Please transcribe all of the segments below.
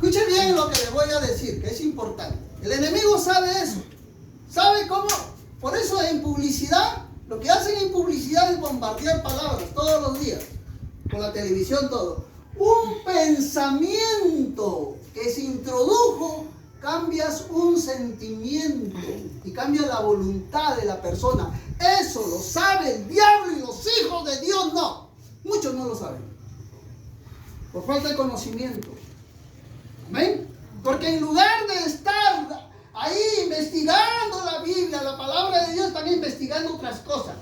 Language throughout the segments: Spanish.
Escuche bien lo que le voy a decir, que es importante. El enemigo sabe eso. ¿Sabe cómo? Por eso en publicidad, lo que hacen en publicidad es bombardear palabras todos los días. Con la televisión, todo. Un pensamiento que se introdujo, cambias un sentimiento y cambia la voluntad de la persona. Eso lo sabe el diablo y los hijos de Dios no. Muchos no lo saben. Por falta de conocimiento. ¿Amén? Porque en lugar de estar ahí investigando la Biblia, la palabra de Dios, están investigando otras cosas.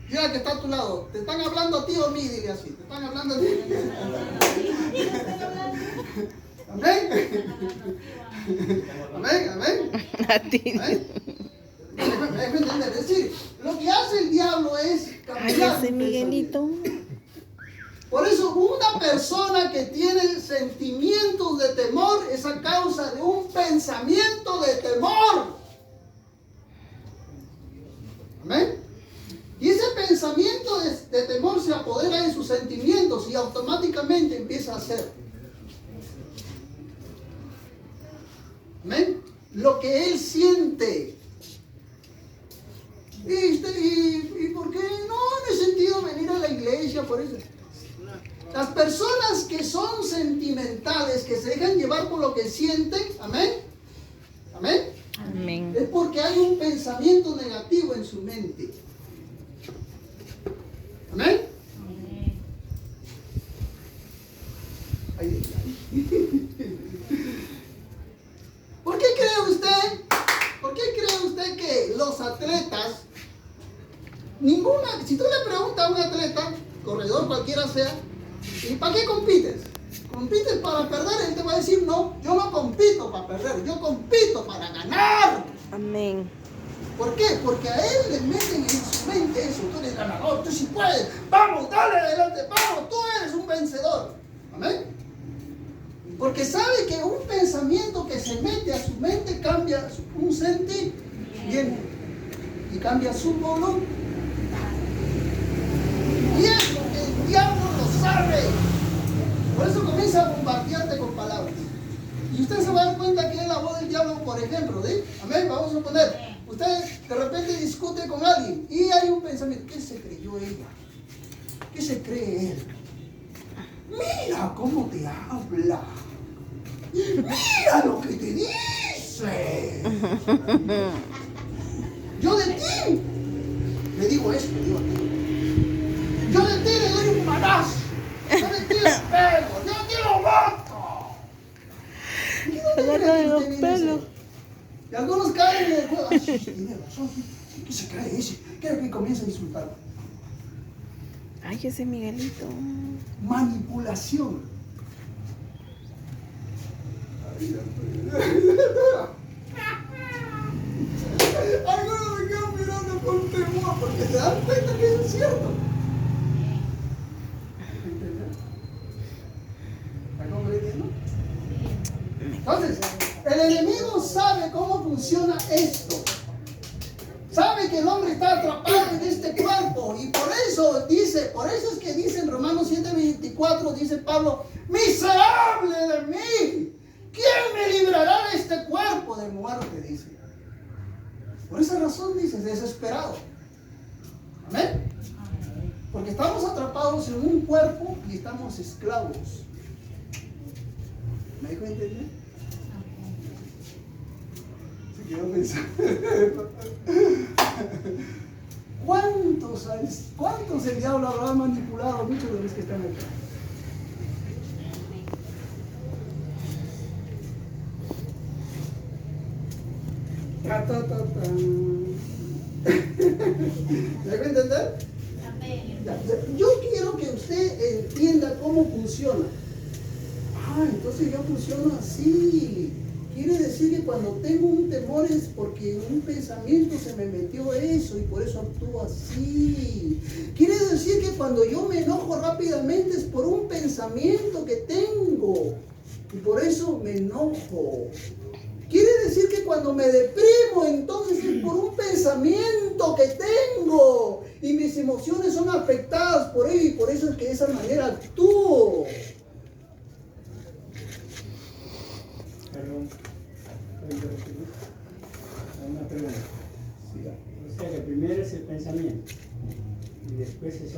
Mira que está a tu lado. ¿Te están hablando a ti o a mí? Dile así. ¿Te están hablando a ti? ¿Amén? ¿Amén? ¿Amén? A ti. ¿Amén? Déjame entender. Es decir, lo que hace el diablo es cambiar. Ay, ese Miguelito. Por eso una persona que tiene sentimientos de temor es a causa de un pensamiento de temor. ¿Amén? Y ese pensamiento de temor se apodera de sus sentimientos y automáticamente empieza a hacer. ¿Amén? Lo que él siente. ¿Y por qué? No he sentido venir a la iglesia por eso. Las personas que son sentimentales, que se dejan llevar por lo que sienten, amén, amén, Amén. es porque hay un pensamiento negativo en su mente. Amén. ¿Por qué cree usted? ¿Por qué cree usted que los atletas, si tú le preguntas a un atleta, corredor cualquiera sea, ¿y para qué compites? ¿Compites para perder? Él te va a decir, no, yo no compito para perder, yo compito para ganar. Amén. ¿Por qué? Porque a él le meten en su mente eso, tú eres ganador, tú sí puedes, vamos, dale adelante, vamos, tú eres un vencedor. Amén. Porque sabe que un pensamiento que se mete a su mente cambia un sentimiento y cambia su voluntad. Y eso el diablo lo sabe. Por eso comienza a bombardearte con palabras. Y usted se va a dar cuenta que es la voz del diablo, por ejemplo. ¿Sí? Amén. Vamos a suponer. Usted de repente discute con alguien y hay un pensamiento. ¿Qué se creyó ella? ¿Qué se cree él? Mira cómo te habla. Mira lo que te dice. Yo de ti le digo esto, le digo a ti. Yo de ti le doy un manazo. Yo de ti le pego. Yo de ti lo mato. ¿Y dónde Agarra cree de que los usted viene pelos. eso? Y algunos caen en el juego. Ay, sí, tiene razón. ¿Qué se cree ese? ¿Qué que comienza a insultar? Ay, ese Miguelito. Manipulación. Algunos me quedan mirando con temor porque se dan cuenta que eso es cierto. ¿Está comprendiendo? Entonces, el enemigo sabe cómo funciona esto. Sabe que el hombre está atrapado en este cuerpo y por eso es que dice en Romanos 7:24, dice Pablo, miserable de mí, ¿quién me librará de este cuerpo de muerte? Dice. Por esa razón dice, desesperado. Amén. Porque estamos atrapados en un cuerpo y estamos esclavos. ¿Me dejo entender? Se quedó pensando. ¿Cuántos el diablo habrá manipulado? Muchos de los que están acá. ¿Me dejo entender? Yo quiero que usted entienda cómo funciona. Entonces ya funciona así. Quiere decir que cuando tengo un temor es porque un pensamiento se me metió eso y por eso actúo así. Quiere decir que cuando yo me enojo rápidamente es por un pensamiento que tengo y por eso me enojo. Quiere decir que cuando me deprimo entonces es por un pensamiento que tengo y mis emociones son afectadas por ello y por eso es que de esa manera actúo.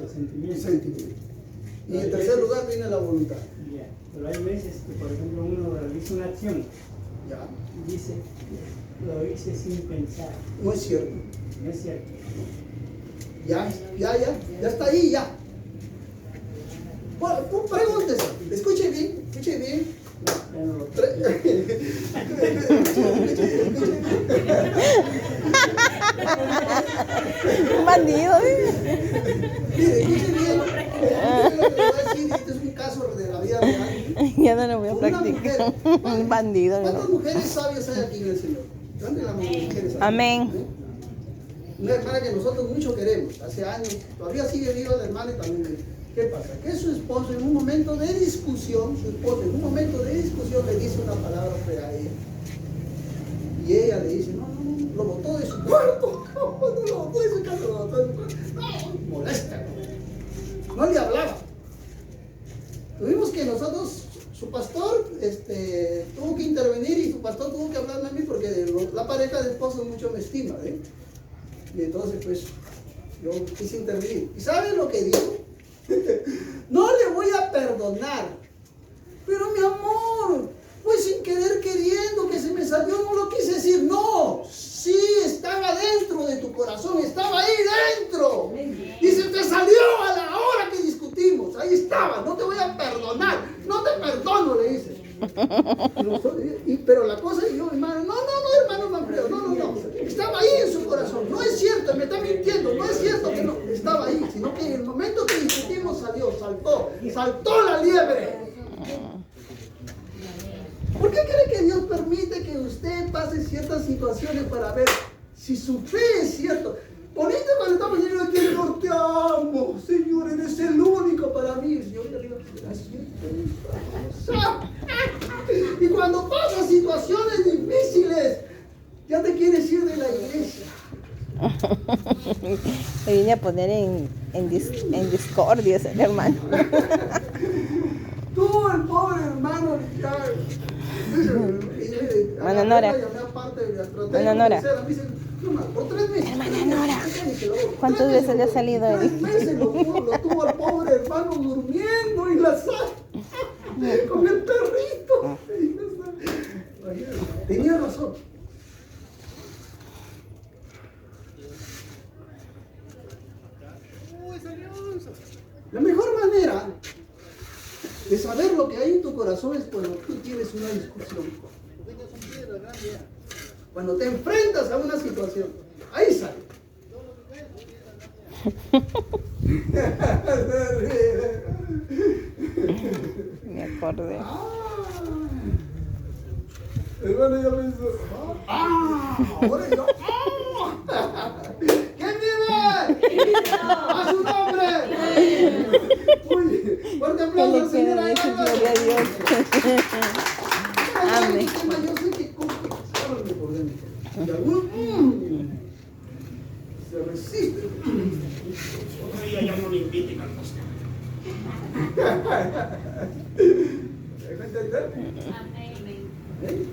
el sentimiento. Sentimiento. Y en tercer lugar viene la voluntad. Ya. Pero hay veces que, por ejemplo, uno realiza una acción Ya. y dice, lo hice sin pensar. No es cierto. No es cierto. Ya está ahí, ya. Bueno, tú pregúntese, escuche bien. Ya no lo Un bandido, ¿eh? Mire, escuche bien. Lo que le voy a decir, este es un caso de la vida real. Ya no lo voy a Una practicar. mujer, Un bandido. ¿cuántas mujeres sabias hay aquí en el Señor? ¿Cuántas las mujeres sabias? Amén. Una hermana que nosotros mucho queremos, hace años, todavía sigue viva la hermana y también. ¿Qué pasa? Que su esposo en un momento de discusión, le dice una palabra fea a ella. Y ella le dice, no, lo botó de su cuarto. No lo botó de su casa, lo botó de su cuarto. No, molesta. No le hablaba. Tuvimos que nosotros, su pastor, tuvo que intervenir y su pastor tuvo que hablarle a mí porque la pareja de esposo mucho me estima, ¿eh? Y entonces, pues, yo quise intervenir. ¿Y saben lo que dijo? No le voy a perdonar. Pero mi amor, pues sin querer queriendo que se me salió, no lo quise decir. No, sí, estaba dentro de tu corazón, estaba ahí dentro. Y se te salió a la hora que discutimos. Ahí estaba, no te voy a perdonar. No te perdono, le dice. Pero la cosa, y yo, hermano, no, hermano Manfredo, no. Estaba ahí en su corazón. No es cierto, me está mintiendo. No es cierto que no estaba ahí, sino que en el momento que discutimos salió, saltó la liebre. ¿Por qué cree que Dios permite que usted pase ciertas situaciones para ver si su fe es cierto? Bonito cuando estamos diciendo aquí, Señor, te amo, Señor, eres el único para mí. Señor, gracias. Y cuando pasan situaciones difíciles, ya te quieres ir de la iglesia. Me vine a poner en discordia, ese hermano. Tú, el pobre hermano, ya. Hermana Nora. Hermana Nora. Por 3 meses. Hermana Nora. ¿Cuántas veces le ha salido 3 meses lo tuvo el pobre hermano durmiendo en la sala con el perrito. Tenía razón. La mejor manera de saber lo que hay en tu corazón es cuando tú tienes una discusión. Cuando te enfrentas a una situación, ahí sale. Me acordé. Hermano, ya pensó. Ahora yo. ¿Quién vive? ¡A su nombre! Uy, fuerte aplauso al Señor. Gloria a Dios. Amén. Yo sé que háblame por dentro. Y algunos se resisten. ya no le inviten al pastor. ¿Me entender? ¿Eh?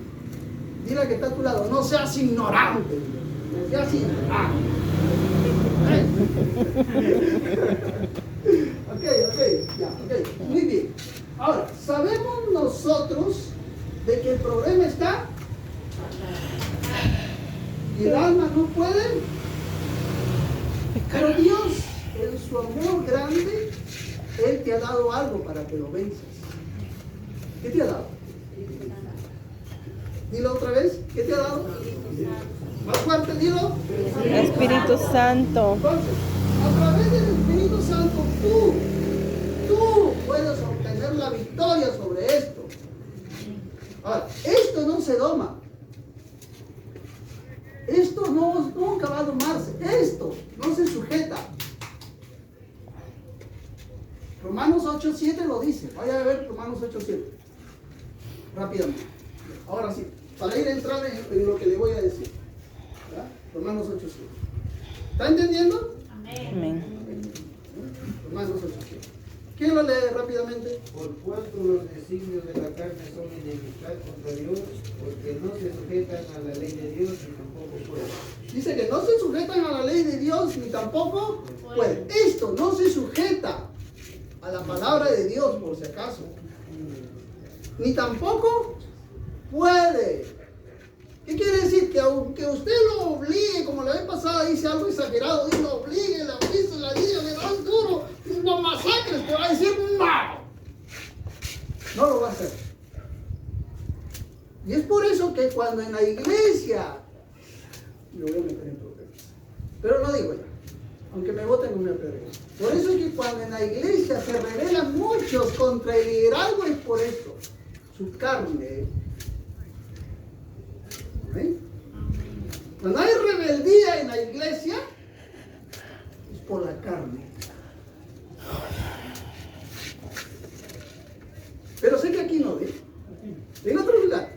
Dile que está a tu lado, no seas ignorante. No seas ignorante. Ok, muy bien. Ahora, sabemos nosotros de que el problema está y el alma no puede, pero Dios, en su amor grande, Él te ha dado algo para que lo venzas. ¿Qué te ha dado? Dilo otra vez, ¿qué te ha dado? Más fuerte, dilo. Espíritu Santo. Entonces, a través del Espíritu Santo, tú puedes obtener la victoria sobre esto. Ahora, esto no se doma. Esto nunca va a domarse. Esto no se sujeta. Romanos 8:7 lo dice. Vaya a ver Romanos 8:7. Rápidamente. Ahora sí, para ir a entrar en lo que le voy a decir. ¿Verdad? Romanos 8:7. ¿Está entendiendo? Amén. Romanos 8:7. ¿Quién lo lee rápidamente? Por cuanto los designios de la carne son enemistad contra Dios, porque no se sujetan a la ley de Dios ni tampoco pueden. Dice que no se sujetan a la ley de Dios ni tampoco pueden. Esto no se sujeta a la palabra de Dios, por si acaso. Ni tampoco puede. ¿Qué quiere decir? Que aunque usted lo obligue, como la vez pasada dice algo exagerado, dice, lo obligue, la avisa, la diga, le dan duro, no masacres, te va a decir no. No lo va a hacer. Y es por eso que cuando en la iglesia, lo voy a meter en problemas, pero no digo ya, aunque me voten no me apedreen. Por eso es que cuando en la iglesia se rebelan muchos contra el liderazgo es por esto, su carne. ¿Ven? Cuando hay rebeldía en la iglesia, es por la carne. Pero sé que aquí no, ¿ve? En otro lugar.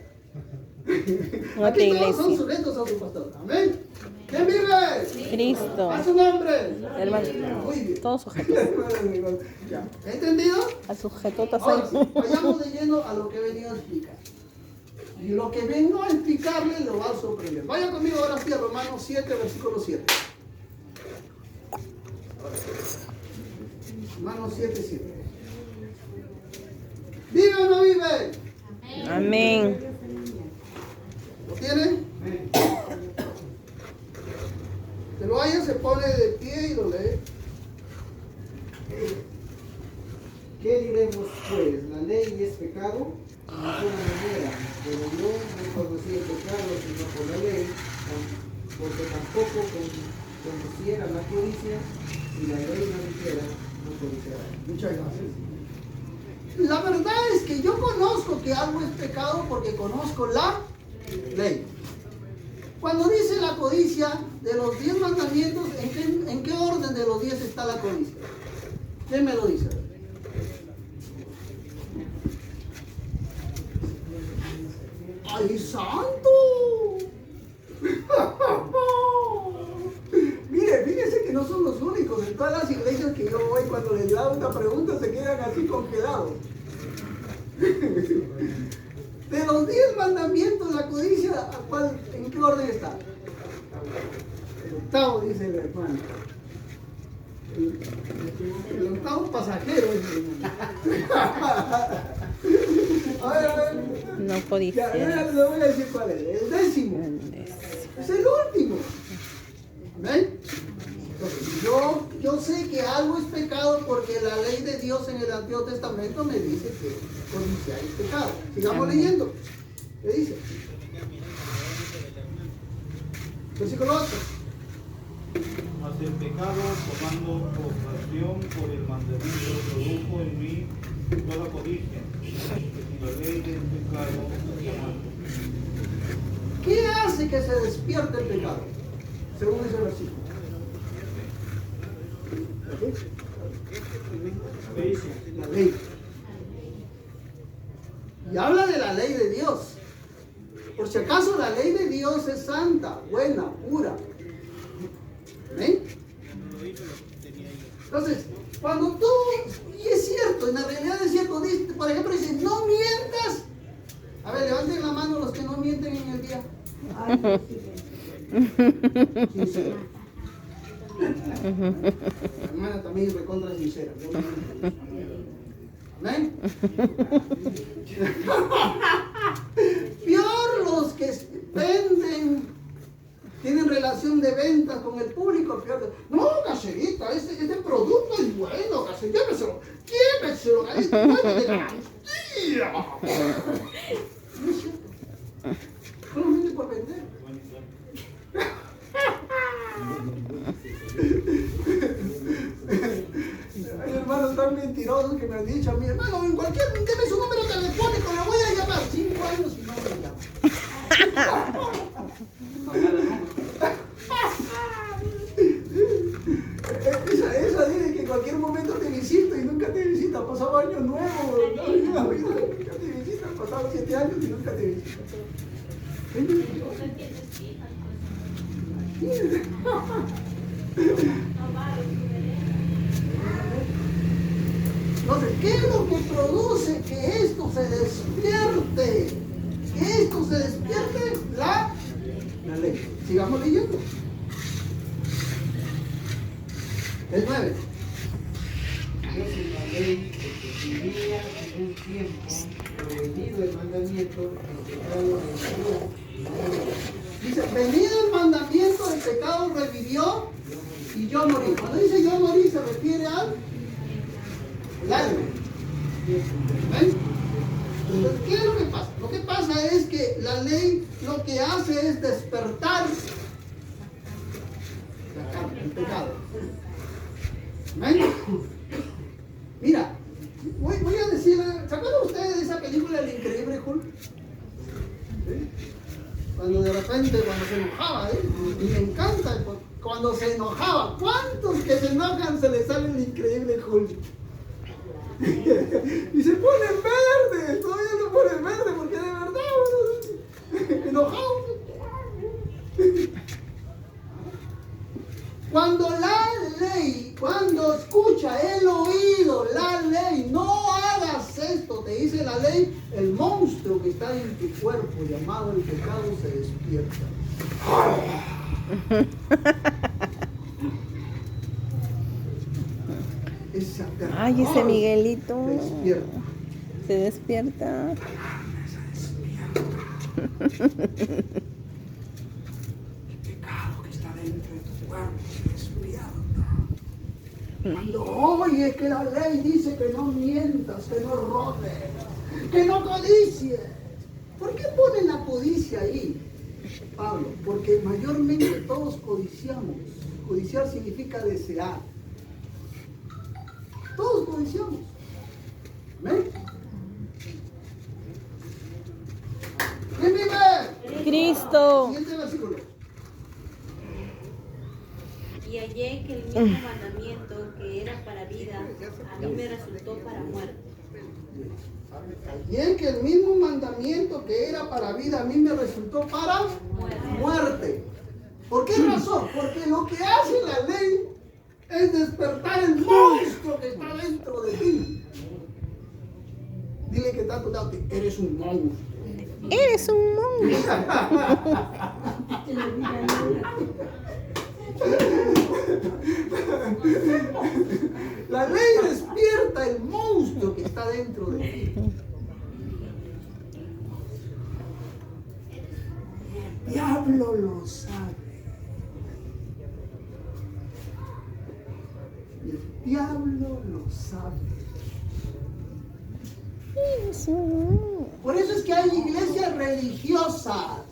Otra Aquí todos son iglesia. sujetos a su pastor. Amén. ¿Quién vive? Cristo. A su nombre. Hermano, Muy bien. todos sujetos. Ya. ¿Entendido? Al sujetotas Ahora sí, ahí. vayamos de lleno a lo que he venido a explicar. Y lo que vengo a explicarle lo va a sorprender. Vaya conmigo ahora sí a Romanos 7, versículo 7. Romanos 7, 7. ¿Vive o no vive? Amén. ¿Lo tiene? Que lo haya, se pone de pie y lo lee. ¿Qué diremos pues? ¿La ley es pecado? De ninguna manera, pero yo no conocí el pecado sino por la ley, porque tampoco conociera la codicia, y la ley no dijera, no codiciará. Muchas gracias. La verdad es que yo conozco que algo es pecado porque conozco la ley. Cuando dice la codicia de los 10 mandamientos, ¿en qué orden de los 10 está la codicia? ¿Quién me lo dice? ¡Ay, santo! Mire, fíjese que no son los únicos. En todas las iglesias que yo voy, cuando les hago una pregunta, se quedan así congelados. De los 10 mandamientos, la codicia, ¿en qué orden está? El octavo, dice el hermano. El octavo pasajero es el hermano. A ver. No Ya, codiciar. le voy a decir cuál es. El décimo. Es el último. ¿Ven? Entonces, yo sé que algo es pecado porque la ley de Dios en el Antiguo Testamento me dice que codiciar es pecado. Sigamos Amén. leyendo. ¿Qué dice? Versículo 8. Mas el pecado, tomando ocasión por el mandamiento, produjo en mí toda codicia, que sin la ley del pecado está muerto. ¿Qué hace que se despierte el pecado? Según ese versículo. La ley. Y habla de la ley de Dios. Por si acaso la ley de Dios es santa, buena, pura. ¿Ven? Entonces, cuando tú, y es cierto, en la realidad es cierto, dice, por ejemplo, dice, no mientas. A ver, levanten la mano los que no mienten en el día. Sincero. La hermana también es recontra sincera. Yo no miento. Amén. Peor los que venden, tienen relación de ventas con el público. Peor. No, caserita, este producto es bueno, caserita, lléveselo, es bueno de garantía. No es cierto. Solamente por vender. Hay hermanos tan mentirosos que me han dicho a mí, hermano, en cualquier, deme su número telefónico, le voy a llamar. 5 años y no me llama. Esa dice que en cualquier momento te visita y nunca te visita. Pasado año nuevo, nunca te visita. Pasado 7 años y nunca te visita. No despierte. Que esto se despierte la ley. Sigamos leyendo. El 9. Dios en la ley, porque vivía en un tiempo, prevenido el mandamiento, el pecado revivió. Dice, venido el mandamiento, el pecado revivió y yo morí. Cuando dice yo morí se refiere al alma. ¿Ven? Entonces, ¿qué es lo que pasa? Lo que pasa es que la ley lo que hace es despertar la carne, el pecado. ¿Ven? Mira, voy a decir, ¿se acuerdan ustedes de esa película El Increíble Hulk? ¿Sí? Cuando de repente, cuando se enojaba, y me encanta, cuando se enojaba, ¿cuántos que se enojan se les sale el Increíble Hulk? Y se ponen verdes, todavía se ponen verdes porque de verdad, enojados. Cuando la ley, cuando escucha el oído, la ley, no hagas esto, te dice la ley, el monstruo que está en tu cuerpo llamado el pecado se despierta. Ay, ese Miguelito despierta. se despierta. El pecado que está dentro de tu cuerpo se despierta. Cuando oyes que la ley dice que no mientas, que no robes, que no codicies. ¿Por qué ponen la codicia ahí, Pablo? Porque mayormente todos codiciamos. Codiciar significa desear. Todos codiciamos. ¿Ven? ¿Quién vive? Cristo. Siguiente versículo. Y hallé que el mismo mandamiento que era para vida, a mí me resultó para muerte. Y en que el mismo mandamiento que era para vida a mí me resultó para muerte. ¿Por qué razón? Porque lo que hace la ley es despertar el monstruo que está dentro de ti. Dile que está a tu lado, que eres un monstruo. Eres un monstruo. La ley despierta el monstruo que está dentro de ti. El diablo lo sabe. El diablo lo sabe. Por eso es que hay iglesias religiosas.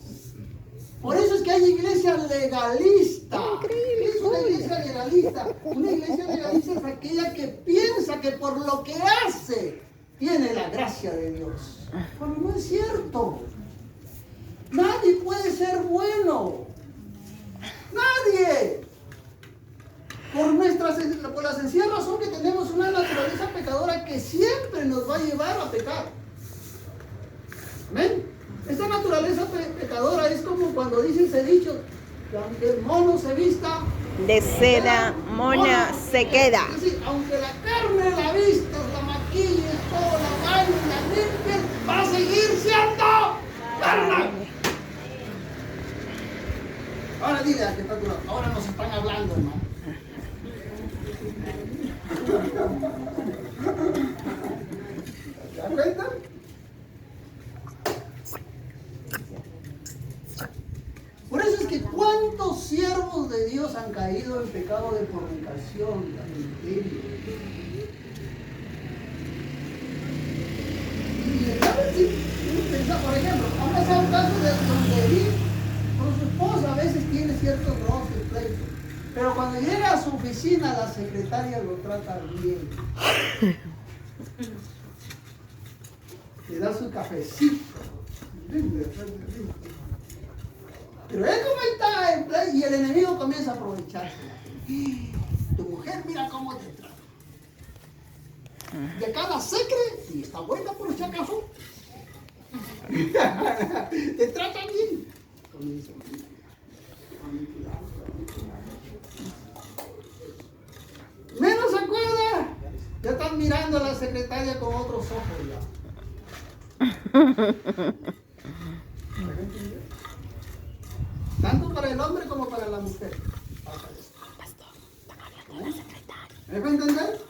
Por eso es que hay iglesias legalistas. ¿Qué es una iglesia legalista? Una iglesia legalista es aquella que piensa que por lo que hace tiene la gracia de Dios. Pero no es cierto. Nadie puede ser bueno. Nadie. Por la sencilla razón que tenemos una naturaleza pecadora que siempre nos va a llevar a pecar. ¿Amén? Esta naturaleza pecadora es como cuando dice ese dicho, que aunque el mono se vista De seda mona se queda. Es decir, aunque la carne la vistas, la maquilles, todo la bañes, la limpies, va a seguir siendo carne. Ahora dile a que está a tu lado, ahora nos están hablando, hermano. ¿Se dan cuenta? Por eso es que cuántos siervos de Dios han caído en pecado de fornicación, de adulterio. Y ¿sabes si por ejemplo, han pasado casos de donde él con su esposa a veces tiene ciertos roces, pleitos, pero cuando llega a su oficina la secretaria lo trata bien. Le da su cafecito. Pero él como está en play y el enemigo comienza a aprovecharse. Tu mujer mira cómo te trata. De cada secre, y está buena por si acaso. Te trata bien. Comienza a manipular. Menos se acuerda. Ya están mirando a la secretaria con otros ojos ya. Tanto para el hombre como para la mujer. ¿Me puede entender?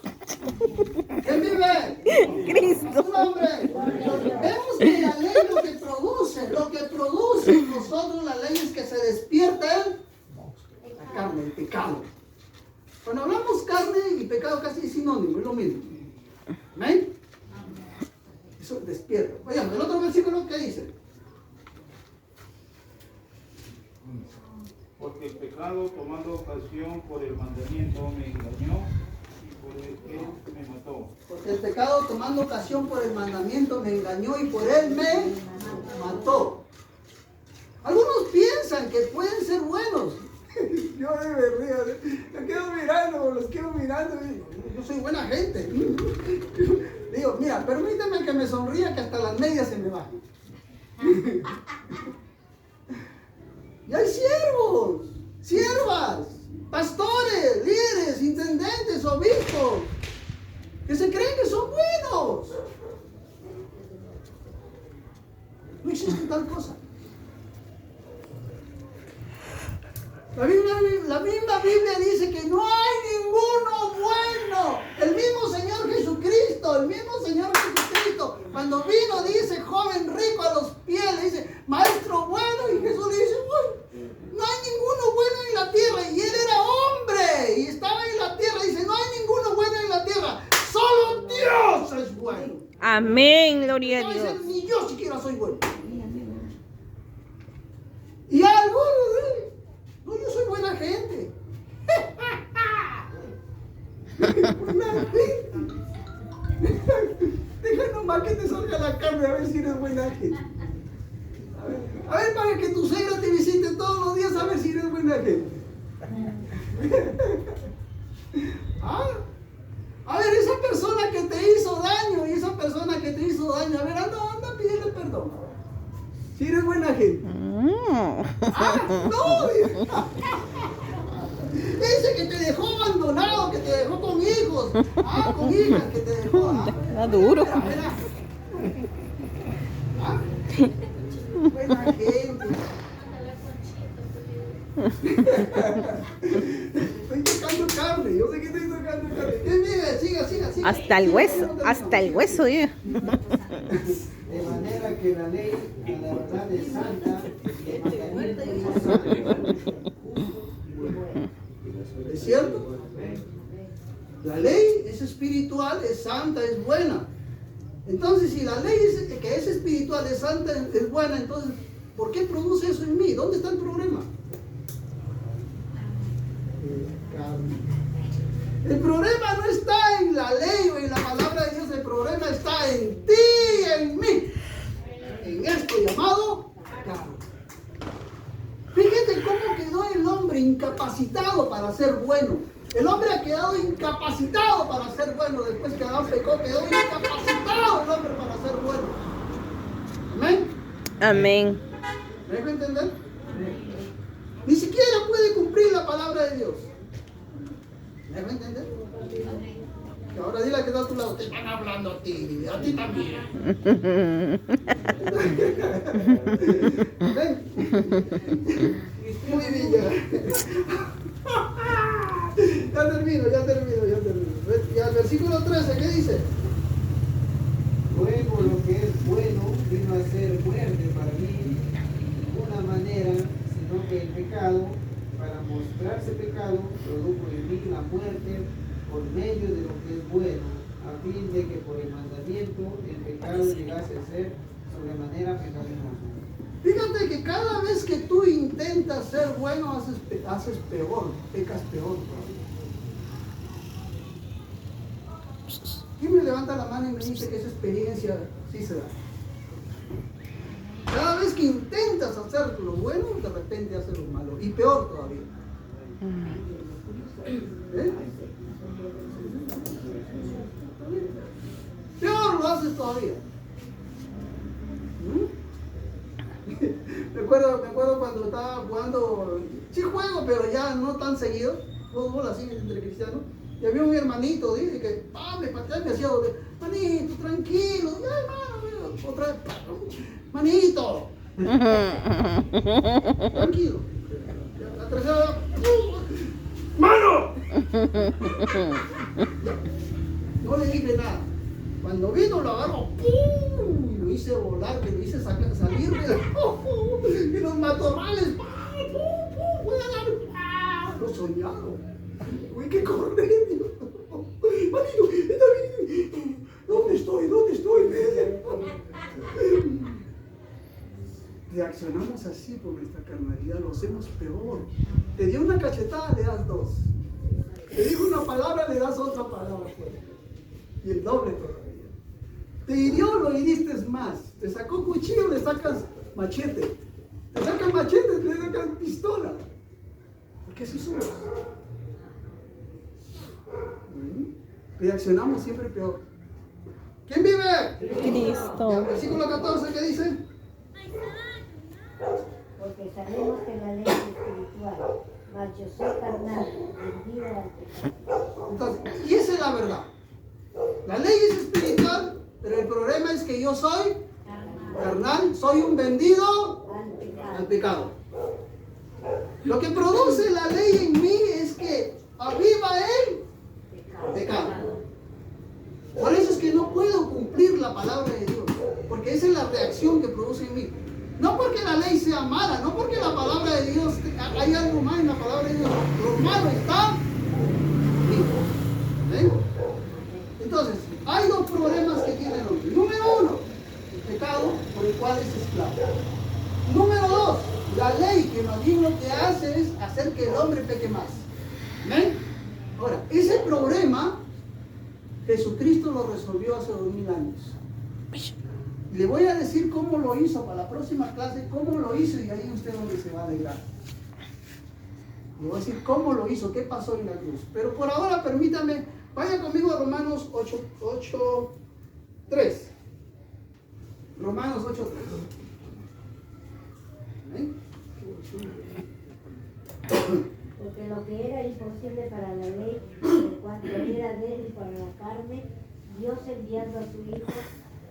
¿Quién vive? Cristo. Un hombre. Vemos que la ley lo que produce en nosotros la ley es que se despierta la carne, el pecado. Cuando hablamos carne y pecado casi es sinónimo, es lo mismo. ¿Amén? Eso despierta. Oigan, el otro versículo, ¿qué dice? Porque el pecado, tomando ocasión por el mandamiento, me engañó y por él me mató. Porque el pecado, tomando ocasión por el mandamiento, me engañó y por él me mató. Algunos piensan que pueden ser buenos. Yo me río, los quedo mirando. Yo soy buena gente. Digo, mira, permíteme que me sonría que hasta las medias se me bajen. Y hay siervos, siervas, pastores, líderes, intendentes, obispos, que se creen que son buenos. No existe tal cosa. La misma Biblia dice que no hay ninguno bueno. El mismo Señor Jesucristo, cuando vino, dice, joven rico a los pies, le dice, maestro bueno, y Jesús le dice, bueno, no hay ninguno bueno en la tierra, y él era hombre, y estaba en la tierra, dice, no hay ninguno bueno en la tierra, solo Dios es bueno. Amén, gloria a No Dios. dicen, ni yo siquiera soy bueno. Y algunos dicen, no, yo soy buena gente. Buena gente. Deja nomás que te salga la carne a ver si eres buena gente. A ver, para que tu suegra te visite todos los días a ver si eres buena gente. ¿Ah? A ver, esa persona que te hizo daño y esa persona que te hizo daño, a ver, anda, pídele perdón. Si eres buena gente. Ah, no. Ese que te dejó abandonado, que te dejó con hijos. Ah, con hijas que te dejó. Está duro. Espera. Ah, buena gente. Estoy tocando carne, yo sé que estoy tocando carne. Mire, siga. Hasta el hueso, De manera que la ley, a la verdad, es santa, y el mandamiento es santo. ¿Es cierto? La ley es espiritual, es santa, es buena. Entonces, si la ley que es espiritual, es santa, es buena, entonces, ¿por qué produce eso en mí? ¿Dónde está el problema? El problema no está en la ley o en la palabra de Dios, el problema está en ti y en mí. En esto llamado pecado. Fíjate cómo quedó el hombre incapacitado para ser bueno. El hombre ha quedado incapacitado para ser bueno. Después que Adán pecó, quedó incapacitado el hombre para ser bueno. Amén. Amén. ¿Me dejo entender? Ni siquiera puede cumplir la palabra de Dios. ¿Me dejo entender? Y ahora dile que está a tu lado. Te están hablando a ti también. ¿Ven? Muy bien. Ya termino. Y al versículo 13, ¿qué dice? Luego lo que es bueno vino a ser muerte para mí, de ninguna manera, sino que el pecado, para mostrarse pecado, produjo en mí la muerte por medio de lo que es bueno, a fin de que por el mandamiento el pecado llegase a ser sobremanera pecaminoso. Fíjate que cada vez que tú intentas ser bueno, haces peor, pecas peor. ¿Quién me levanta la mano y me dice que esa experiencia sí se da? Cada vez que intentas hacer lo bueno, de repente haces lo malo. Y peor todavía. ¿Eh? Peor lo haces todavía. Me acuerdo cuando estaba jugando, sí juego, pero ya no tan seguido, fútbol así entre cristianos, y había un hermanito, dice que me pateaba y me hacía doler. Manito, tranquilo, ya hermano, otra vez, manito. Tranquilo. La tercera, ¡mano! No le dije nada. Cuando vino lo agarro, ¡pum! Y lo hice volar, que lo hice salir de y los matorrales, ¡pum! Voy a dar, ¡pum! Lo soñado. Uy, qué corriendo. Manito, está bien. ¿Dónde estoy? Reaccionamos así por nuestra carnalidad, lo hacemos peor. Te dio una cachetada, le das dos. Te dijo una palabra, le das otra palabra. Y el doble todavía. Te hirió, lo hiriste más. Te sacó cuchillo, le sacas machete. Te sacas machete, le sacas pistola. Porque así somos. Reaccionamos siempre peor. ¿Quién vive? Cristo. El versículo 14, ¿qué dice? Porque sabemos que la ley es espiritual, mas yo soy carnal, vendida al pecado. Entonces, y esa es la verdad. La ley es espiritual, pero el problema es que yo soy carnal, soy un vendido al pecado. Lo que produce la ley en mí es que aviva el pecado. Por eso es que no puedo cumplir la palabra de Dios, porque esa es la reacción que produce en mí. No porque la ley sea mala, no porque la palabra de Dios, hay algo más en la palabra de Dios. Lo malo está en mí. Entonces, hay dos problemas que tiene el hombre. Número uno, el pecado por el cual es esclavo. Número dos, la ley que más bien lo que hace es hacer que el hombre peque más. ¿Ven? Ahora, ese problema Jesucristo lo resolvió hace 2000 años. Le voy a decir cómo lo hizo para la próxima clase, cómo lo hizo, y ahí usted donde se va a alegrar. Le voy a decir cómo lo hizo, qué pasó en la cruz. Pero por ahora permítame, vaya conmigo a Romanos 8:3. Romanos 8:3. ¿Amén? Porque lo que era imposible para la ley, por cuanto era débil para la carne, Dios enviando a su Hijo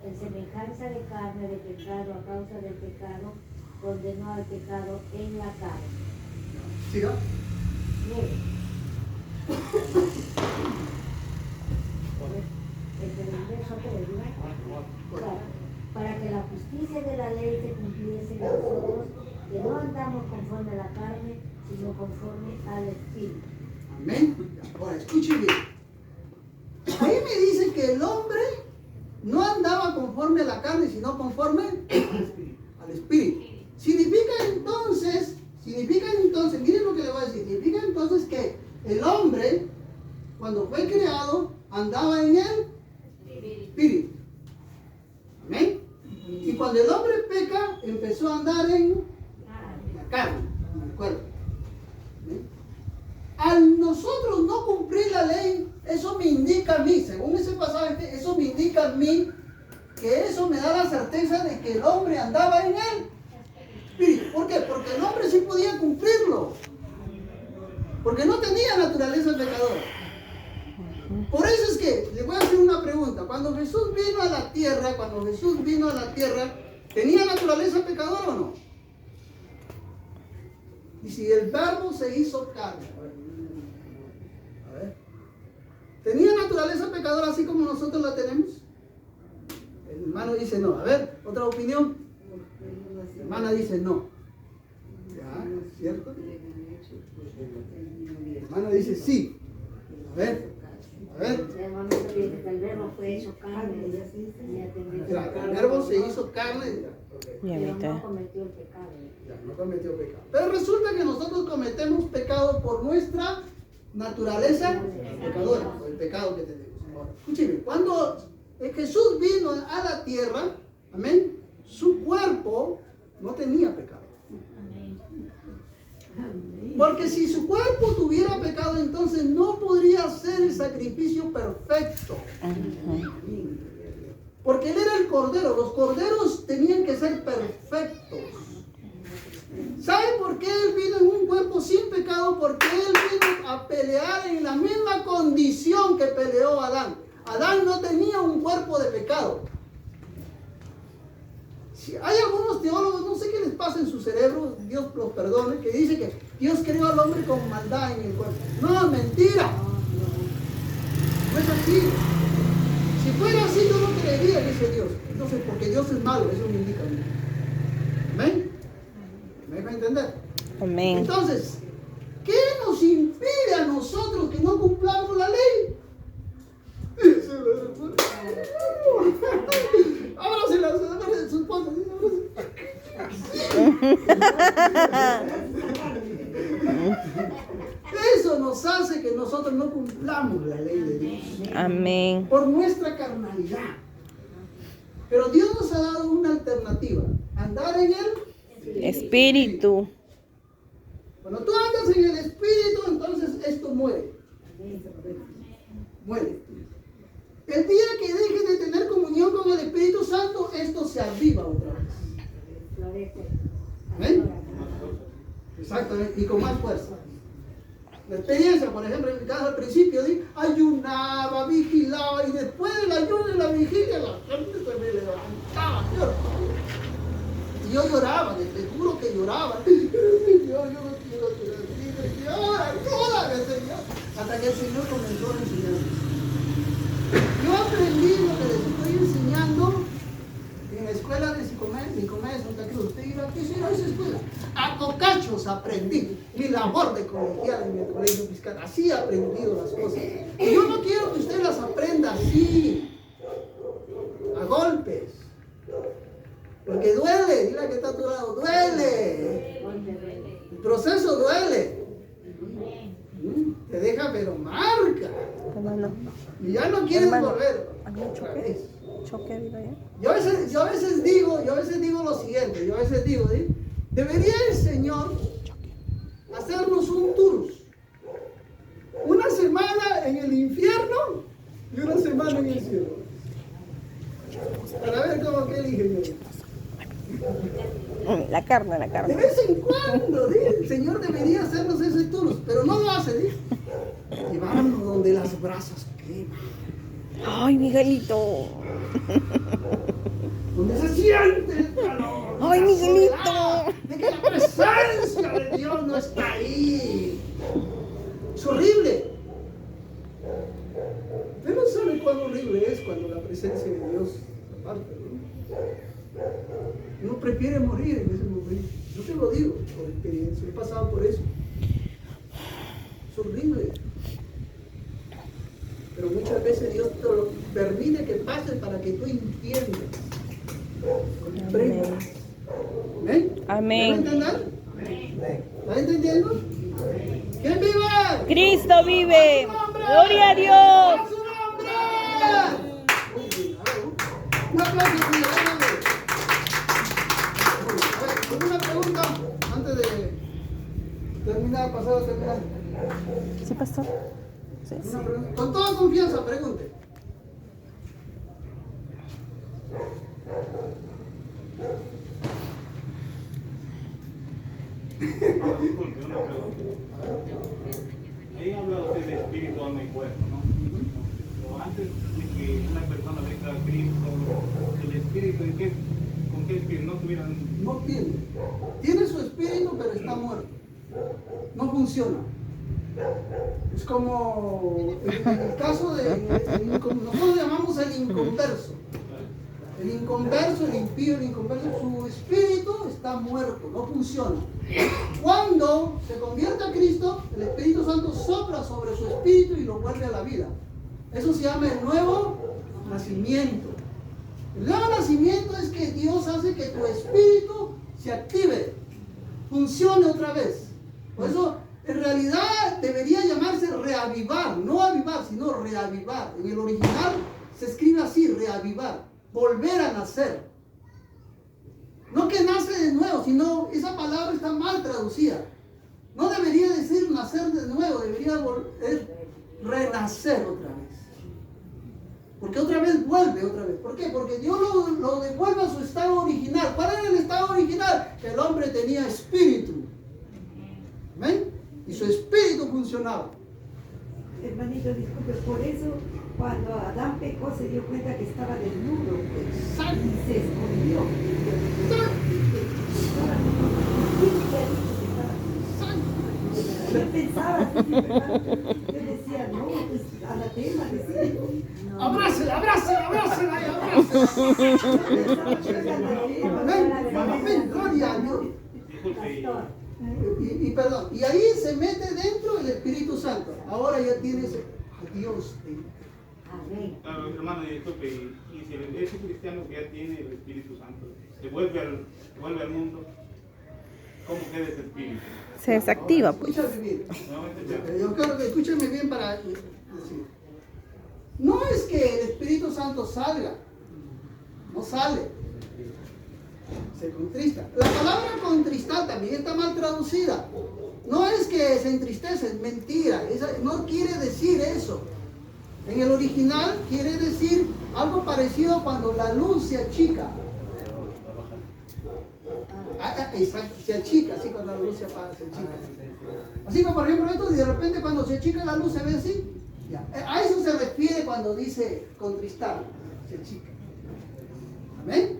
en semejanza de carne de pecado a causa del pecado, condenó al pecado en la carne. Siga. Para que la justicia de la ley se cumpliese en nosotros, que no andamos conforme a la carne, sino conforme al Espíritu. Amén. Ahora, escuchen bien. Ahí me dice que el hombre no andaba conforme a la carne, sino conforme al Espíritu. Significa entonces, miren lo que le voy a decir, significa entonces que el hombre, cuando fue creado, andaba en el Espíritu. Amén. Y cuando el hombre peca, empezó a andar en la carne, en el cuerpo. ¿Amén? Al nosotros no cumplir la ley, eso me indica a mí, según ese pasaje, eso me indica a mí que eso me da la certeza de que el hombre andaba en él. Espíritu. ¿Por qué? Porque el hombre sí podía cumplirlo. Porque no tenía naturaleza pecadora. Por eso es que, le voy a hacer una pregunta. Cuando Jesús vino a la tierra, ¿tenía naturaleza pecadora o no? Y si el verbo se hizo carne. A ver. ¿Tenía naturaleza pecadora así como nosotros la tenemos? El hermano dice no. A ver, otra opinión. La hermana dice no. ¿Ya? ¿Cierto? La hermana dice sí. A ver. El verbo fue hecho carne. El verbo se hizo carne. Pero no cometió el pecado. No cometió pecado. Pero resulta que nosotros cometemos pecado por nuestra naturaleza pecadora, por el pecado que tenemos. Ahora, escúcheme, cuando Jesús vino a la tierra, amén, su cuerpo no tenía pecado. Porque si su cuerpo tuviera pecado, entonces no podría ser el sacrificio perfecto. Porque él era el cordero. Los corderos tenían que ser perfectos. ¿Sabe por qué él vino en un cuerpo sin pecado? Porque él vino a pelear en la misma condición que peleó Adán. Adán no tenía un cuerpo de pecado. Si hay algunos teólogos, no sé qué les pasa en su cerebro, Dios los perdone, que dice que Dios creó al hombre con maldad en el cuerpo. No, mentira. No es así. Si fuera así, yo no creería en ese Dios. Entonces, porque Dios es malo, eso me indica a mí. ¿Amén? ¿Me deja entender? Amén. Entonces, ¿qué nos impide a nosotros que no cumplamos la ley? Ábrase de su esposa. Eso nos hace que nosotros no cumplamos la ley de Dios. Amén. Por nuestra carnalidad. Pero Dios nos ha dado una alternativa. Andar en el Espíritu. Cuando tú andas en el Espíritu, entonces esto muere. Muere. El día que dejes de tener comunión con el Espíritu Santo, esto se aviva otra vez. ¿Ven? Exactamente, y con más fuerza. La experiencia, por ejemplo, en mi caso al principio, ayunaba, vigilaba, y después del ayuno y la vigilia, la gente se me levantaba. Y yo lloraba, te juro que lloraba. Señor, yo no quiero llorar. Ayúdame, Señor. Hasta que el Señor comenzó a enseñarme. Yo aprendí lo que les estoy enseñando en la escuela de Nicomés, Santa Cruz. Usted dirá, ¿qué será esa escuela? A cocachos aprendí mi labor de colegial en el colegio fiscal. Así he aprendido las cosas. Y yo no quiero que usted las aprenda así, a golpes. Porque duele, dile que está a tu lado, duele. El proceso duele. Te deja pero marca. Hermano. Y ya no quieres Hermano, volver. ¿había Otra choque? vez. ¿Choque ha habido ya? Yo a veces digo lo siguiente, ¿sí? Debería el Señor hacernos un tour. Una semana en el infierno y una semana en el cielo. Para ver cómo que elige. La carne, la De carne. vez en cuando, ¿sí? El Señor debería hacernos ese tour, pero no lo hace, ¿sí? Llevarnos donde las brasas queman. Ay, Miguelito. Donde se siente el calor. Ay, la Miguelito. soledad, de que la presencia de Dios no está ahí. Es horrible. Usted no sabe cuán horrible es cuando la presencia de Dios se aparta, ¿no? Uno prefiere morir en ese momento. Yo te lo digo por experiencia, he pasado por eso. Es horrible. Pero muchas veces Dios te lo permite que pase para que tú entiendas. Comprendas. ¿Amén? Amén. ¿Me entender? ¿Estás entendiendo? ¿Quién vive? Cristo vive. ¡A su nombre! Gloria a ¡A Dios. su nombre! Muy bien, a ver, un aplauso, cuidado. A ver, ¿alguna pregunta antes de terminar, pasar a terminar? ¿Sí, pastor? Sí. Una pregunta. Con toda confianza, pregunte. Disculpe, una pregunta. Ahí habla usted de espíritu, alma y cuerpo, ¿no? Pero antes de que una persona venga a Cristo, el espíritu, ¿con qué espíritu? No tuvieran... No tiene. Tiene su espíritu, pero está muerto. No funciona. Es como en el caso nosotros llamamos el inconverso. El inconverso, el impío, el inconverso, su espíritu está muerto, no funciona. Cuando se convierte a Cristo, el Espíritu Santo sopla sobre su espíritu y lo vuelve a la vida. Eso se llama el nuevo nacimiento. El nuevo nacimiento es que Dios hace que tu espíritu se active, funcione otra vez. Por eso, en realidad, debería llamarse reavivar, no avivar, sino reavivar. En el original se escribe así, reavivar, volver a nacer. No que nace de nuevo, sino esa palabra está mal traducida. No debería decir nacer de nuevo, debería renacer otra vez. Porque otra vez vuelve otra vez. ¿Por qué? Porque Dios lo devuelve a su estado original. ¿Cuál era el estado original? Que el hombre tenía espíritu. ¿Ven? Y su espíritu funcionaba. Hermanito, disculpe, por eso cuando Adán pecó se dio cuenta que estaba desnudo Exacto. y se escondió. Yo decía, no, pues anatema, decía yo. Abrázela, abrázela, abrázela y abrázela. Amén, amén, gloria a Dios. Y perdón, y ahí se mete dentro el Espíritu Santo. Ahora ya tienes a Dios dentro. Amén. Hermano, disculpe, y si ese cristiano que ya tiene el Espíritu Santo se vuelve al mundo, ¿cómo queda ese espíritu? Se desactiva, pues. Escúchame bien. Nuevamente, Yo creo que escúchame bien para decir. No es que el Espíritu Santo salga, no sale, se contrista. La palabra contristar también está mal traducida. No es que se entristece, es mentira. No quiere decir eso. En el original quiere decir algo parecido cuando la luz se achica. Exacto, se achica, así cuando la luz se apaga, se achica. Así como por ejemplo esto, y de repente cuando se achica la luz se ve así. Ya. A eso se refiere cuando dice contristar, se achica. Amén.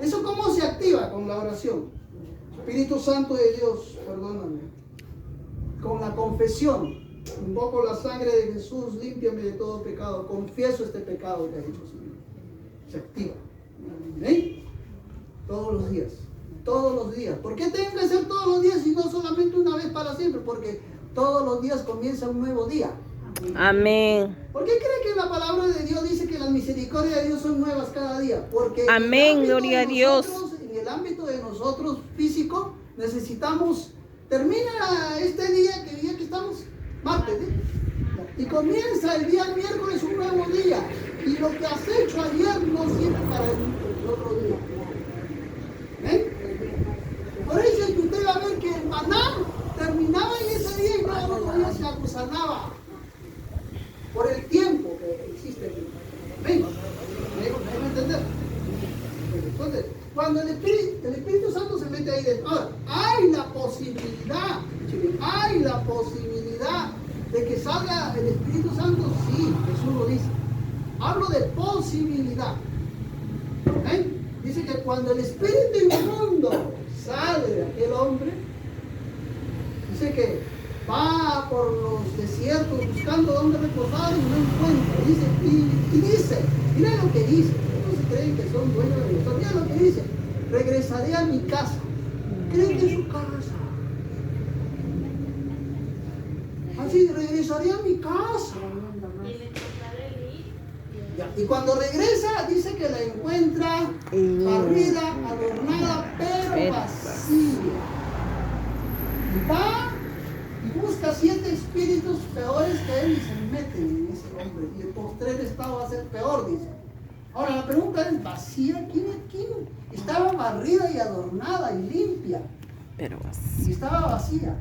¿Eso cómo se activa? Con la oración. Espíritu Santo de Dios, perdóname. Con la confesión. Invoco la sangre de Jesús, límpiame de todo pecado. Confieso este pecado que ha hecho, Señor. Se activa. Amén. Todos los días. Todos los días. ¿Por qué tienen que ser todos los días y no solamente una vez para siempre? Porque todos los días comienza un nuevo día. Amén. ¿Por qué cree que la palabra de Dios dice que las misericordias de Dios son nuevas cada día? Porque Amén, gloria a Dios. En el ámbito de nosotros físico necesitamos, termina este día que estamos, martes, ¿eh? Y comienza el día miércoles un nuevo día. Y lo que has hecho ayer no sirve para el otro día. ¿Ven? Por eso es que usted va a ver que el maná terminaba en ese día y no el otro día se acusanaba. Por el tiempo que existe. ¿Ven? ¿Me dejo entender? Entonces, cuando el Espíritu Santo se mete ahí dentro, ahora, hay la posibilidad de que salga el Espíritu Santo, sí, Jesús lo dice. Hablo de posibilidad. ¿Ven? Dice que cuando el espíritu inmundo sale de aquel hombre, dice que va por los desiertos buscando dónde reposar y no encuentra. Dice, mira lo que dice. Ellos se creen que son dueños de Dios. Mira lo que dice. Regresaré a mi casa. ¿Creen que es su casa? Así, regresaré a mi casa. Y cuando regresa, dice que la encuentra barrida, adornada, pero vacía. Y va y busca 7 espíritus peores que él y se meten en ese hombre. Y el postrer estado va a ser peor, dice. Ahora la pregunta es, ¿vacía? ¿Quién? Estaba barrida y adornada y limpia. Pero Y estaba vacía.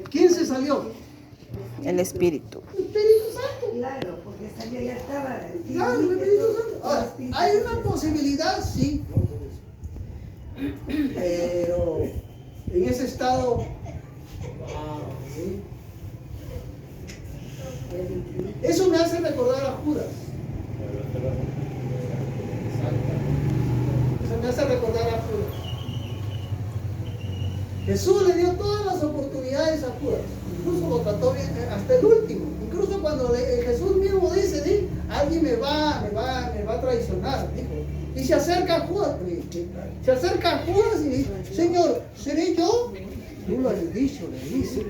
¿Quién se salió? el Espíritu. El Espíritu Santo. Claro, porque salió, ya estaba. Claro, el Espíritu Santo. Ahora, hay una posibilidad, sí. Pero en ese estado. ¿Sí? Eso me hace recordar a Judas. Eso me hace recordar a Judas. Jesús le dio todas las oportunidades a Judas. Incluso lo trató bien hasta el último. Incluso cuando Jesús mismo dice, ¿sí? Alguien me va a traicionar, dijo. Y se acerca a Judas. Se acerca a Judas y dice, Señor, ¿seré yo? Tú lo has dicho, le dice.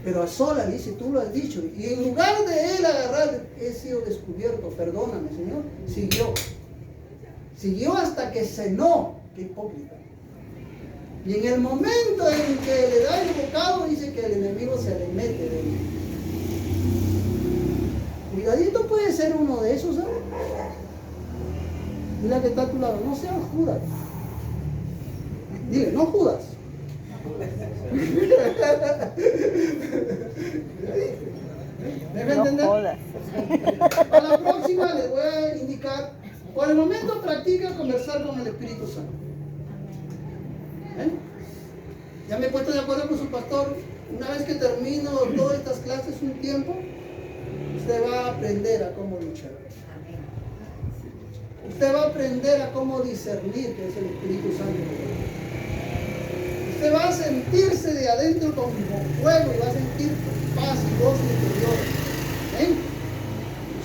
Pero a sola le dice, tú lo has dicho. Y en lugar de él agarrar, he sido descubierto, perdóname, Señor, siguió hasta que cenó. Qué hipócrita. Y en el momento en que le da el bocado, dice que el enemigo se le mete de él. Cuidadito, puede ser uno de esos, ¿sabes? Mira que está a tu lado, no seas Judas. Dile, no Judas. ¿Me No entender? jodas. A la próxima les voy a indicar. Por el momento practica conversar con el Espíritu Santo. ¿Eh? Ya me he puesto de acuerdo con su pastor. Una vez que termino todas estas clases un tiempo, usted va a aprender a cómo luchar. Usted va a aprender a cómo discernir, que es el Espíritu Santo. Usted va a sentirse de adentro como fuego y va a sentir paz y gozo interior. ¿Ven?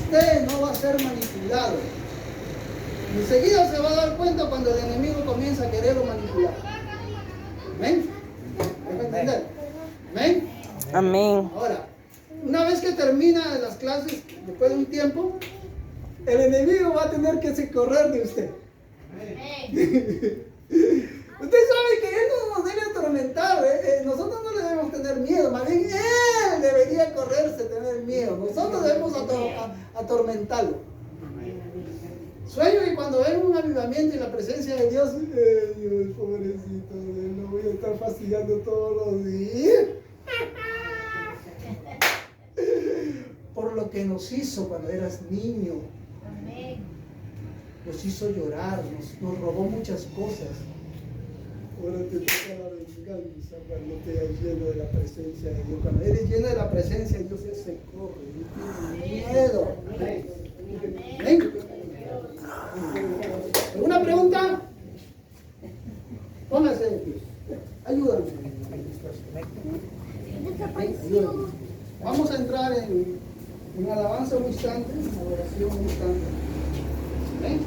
Usted no va a ser manipulado. Enseguida se va a dar cuenta cuando el enemigo comienza a quererlo manipular. ¿Ven? ¿Me va a entender? ¿Ven? Amén. Ahora, una vez que termina las clases, después de un tiempo, el enemigo va a tener que correr de usted. Usted sabe que él no nos debe atormentar, nosotros no le debemos tener miedo, más bien él debería correrse, tener miedo. Nosotros debemos atormentarlo. Sueño que cuando ven un avivamiento y la presencia de Dios, Dios, pobrecito, lo voy a estar fastidiando todos los días. Por lo que nos hizo cuando eras niño. Nos hizo llorar, nos robó muchas cosas. Ahora te toca la venganza cuando te hayas lleno de la presencia de Dios. Cuando eres lleno de la presencia de Dios, Él se corre, no tiene miedo. ¿Ven? ¿Alguna pregunta? Póngase de pie. Ayúdame. Ayúdame. Vamos a entrar en alabanza un instante, en adoración un instante. ¿Ven?